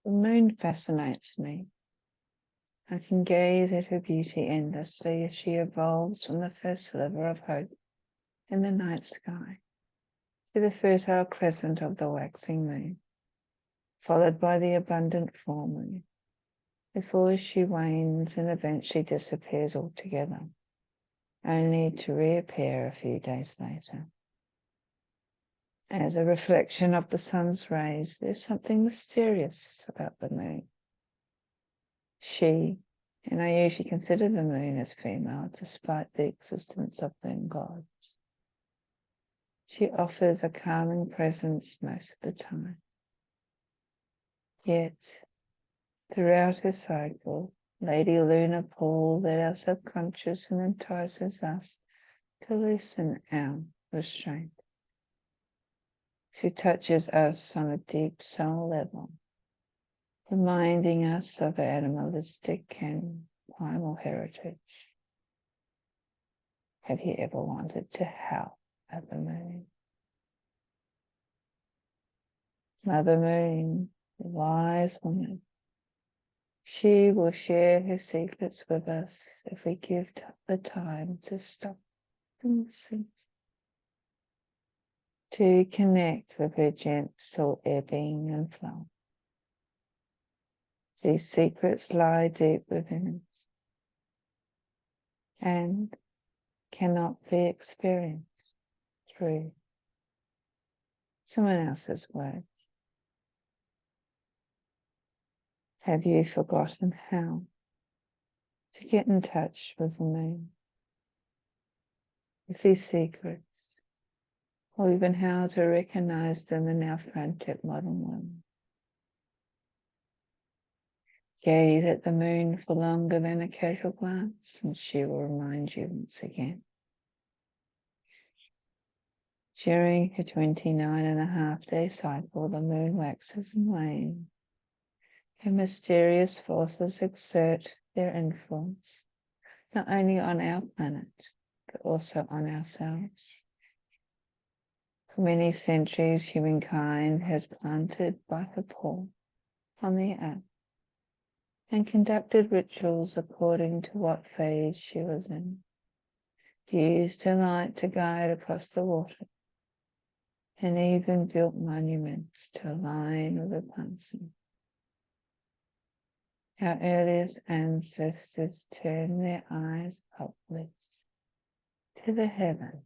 The moon fascinates me. I can gaze at her beauty endlessly as she evolves from the first sliver of hope in the night sky to the fertile crescent of the waxing moon, followed by the abundant full moon, before she wanes and eventually disappears altogether, only to reappear a few days later. As a reflection of the sun's rays, there's something mysterious about the moon. She, and I usually consider the moon as female despite the existence of moon gods. She offers a calming presence most of the time. Yet, throughout her cycle, Lady Luna pulls at our subconscious and entices us to loosen our restraint. She touches us on a deep soul level, reminding us of our animalistic and primal heritage. Have you ever wanted to howl at the moon? Mother Moon, the wise woman, she will share her secrets with us if we give the time to stop and listen, to connect with her gentle ebbing and flow. These secrets lie deep within us and cannot be experienced through someone else's words. Have you forgotten how to get in touch with the moon, with these secrets, or even how to recognize them in our frantic modern world? Gaze at the moon for longer than a casual glance, and she will remind you once again. During her 29.5-day cycle, the moon waxes and wanes. Her mysterious forces exert their influence, not only on our planet, but also on ourselves. For many centuries, humankind has planted by her pull on the earth and conducted rituals according to what phase she was in, used her light to guide across the water, and even built monuments to align with the planting. Our earliest ancestors turned their eyes upwards to the heaven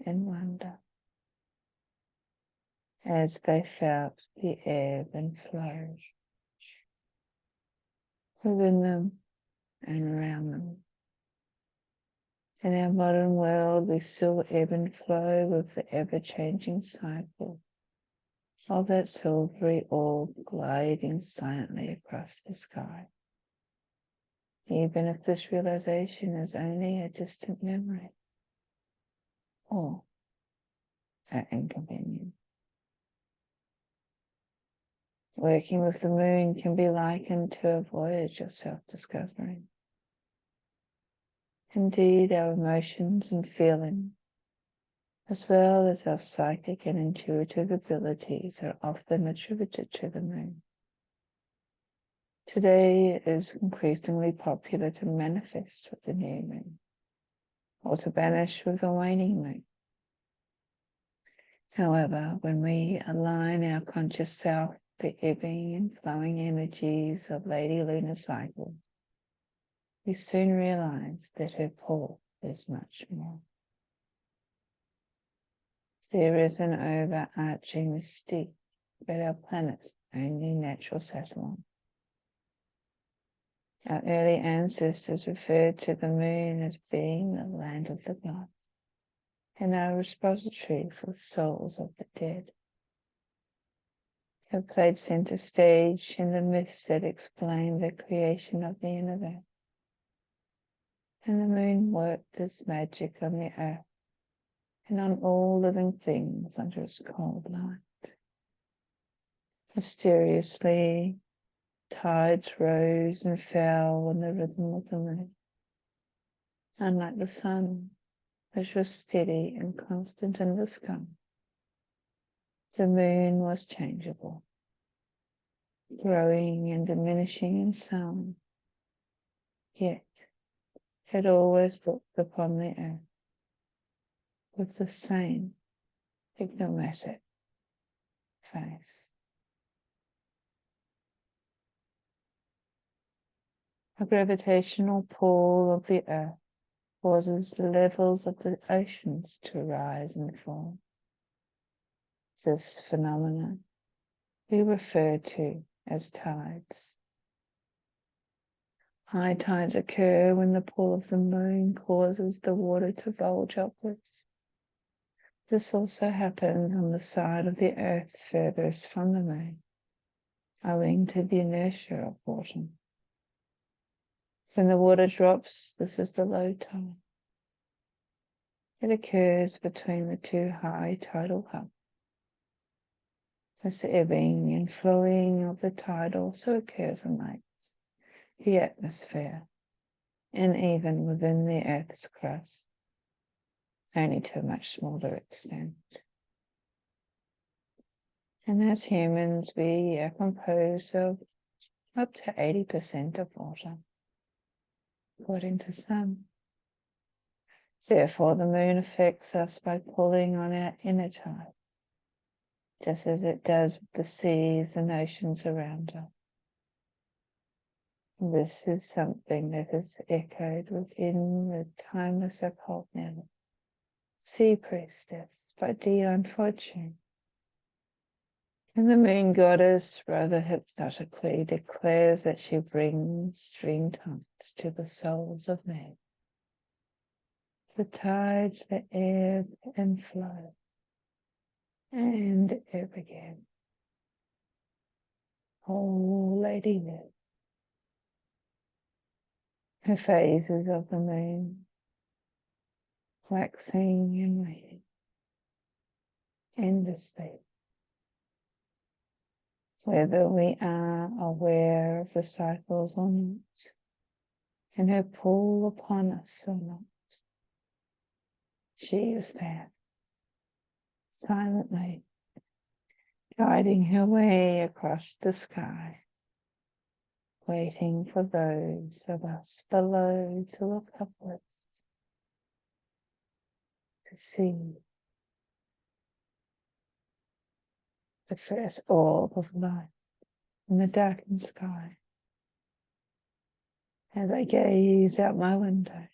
in wonder as they felt the ebb and flow within them and around them. In our modern world, we still ebb and flow with the ever-changing cycle of that silvery orb gliding silently across the sky. Even if this realization is only a distant memory or an inconvenience. Working with the moon can be likened to a voyage of self-discovery. Indeed, our emotions and feelings, as well as our psychic and intuitive abilities, are often attributed to the moon. Today, it is increasingly popular to manifest with the new moon, or to banish with the waning moon. However, when we align our conscious self with the ebbing and flowing energies of Lady Lunar cycles, we soon realize that her pull is much more. There is an overarching mystique about our planet's only natural satellite. Our early ancestors referred to the moon as being the land of the gods and our repository for the souls of the dead. It played center stage in the myths that explain the creation of the universe. And the moon worked as magic on the earth and on all living things under its cold light. Mysteriously, tides rose and fell in the rhythm of the moon. Unlike the sun, which was steady and constant in the sky, the moon was changeable. growing and diminishing in some, yet had always looked upon the earth with the same enigmatic face. A gravitational pull of the earth causes the levels of the oceans to rise and fall. This phenomenon we refer to as tides. High tides occur when the pull of the moon causes the water to bulge upwards. This also happens on the side of the earth furthest from the moon, owing to the inertia of water. When the water drops, this is the low tide. It occurs between the two high tidal hubs. This ebbing and flowing of the tide also occurs amongst the atmosphere and even within the Earth's crust, only to a much smaller extent. And as humans, we are composed of up to 80% of water, according to some. Therefore, the moon affects us by pulling on our inner tide, just as it does with the seas and oceans around us. This is something that is echoed within the timeless occult novel, Sea Priestess by Dion Fortune. And the moon goddess rather hypnotically declares that she brings dream tides to the souls of men. The tides that ebb and flow and ebb again. Oh, Lady Liv. Her phases of the moon, waxing and waning, endlessly. Whether we are aware of the cycles or not, and her pull upon us or not, she is there, silently, guiding her way across the sky, waiting for those of us below to look upwards, to see the first orb of light in the darkened sky. As I gaze out my window,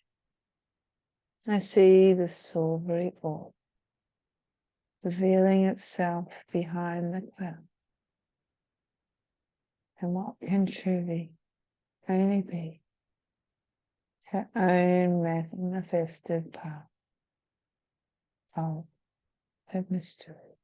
I see the silvery orb revealing itself behind the cloud, and what can truly only be her own manifested path of her mystery.